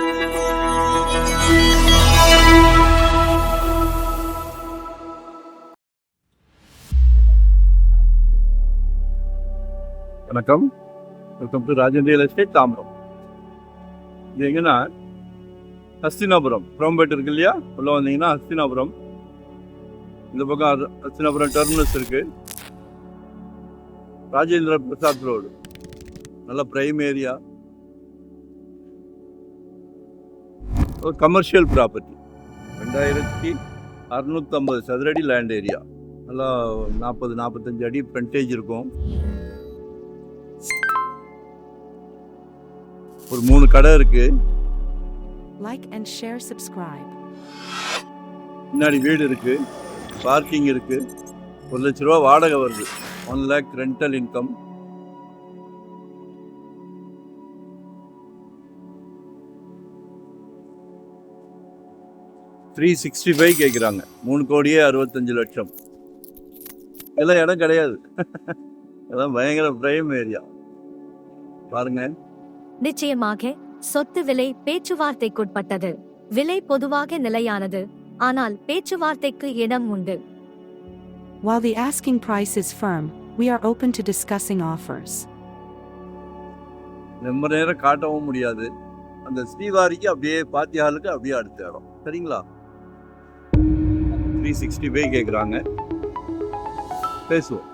வணக்கம், welcome to Rajendra real estate Tambaram. இது எங்கன்னா ஹஸ்தினாபுரம் புறம்பேட்டு இருக்கு இல்லையா, உள்ள வந்தீங்கன்னா ஹஸ்தினாபுரம், இந்த பக்கம் ஹஸ்தினாபுரம் டெர்மினஸ் இருக்கு. ராஜேந்திர பிரசாத் ரோடு, நல்ல பிரைம் ஏரியா, ஒரு கமர்ஷியல் ப்ராப்பர்ட்டி. 2650 சதுரடி லேண்ட் ஏரியா, நல்லா 40-45 அடி ஃப்ரண்டேஜ் இருக்கும். ஒரு 3 கடை இருக்கு. Like and share, subscribe. முன்னாடி வீடு இருக்கு, பார்க்கிங் இருக்கு. 1 லட்ச ரூபா வாடகை வருது. 1 lakh ரெண்டல் இன்கம். $365 கேட்குறாங்க. 3,65,00,000. எல்லாம் இடம் கிடையாது. எல்லாம் பயங்கர பிரைம் ஏரியா பாருங்க. நிச்சயமாக சொத்து விலை பேச்சுவார்த்தைக்குட்பட்டது. விலை பொதுவாக நிலையானது, ஆனால் பேச்சுவார்த்தைக்கு இடம் உண்டு. While the asking price is firm, we are open to discussing offers. ரொம்ப நேரம் காட்டவும் முடியாது. அந்த ஸ்ரீவாரிக்கு அப்படியே பாத்தியாலுக்கு அப்படியே அடுத்த இடம். சரிங்களா? 365 கேட்குறாங்க. பேசுவோம்.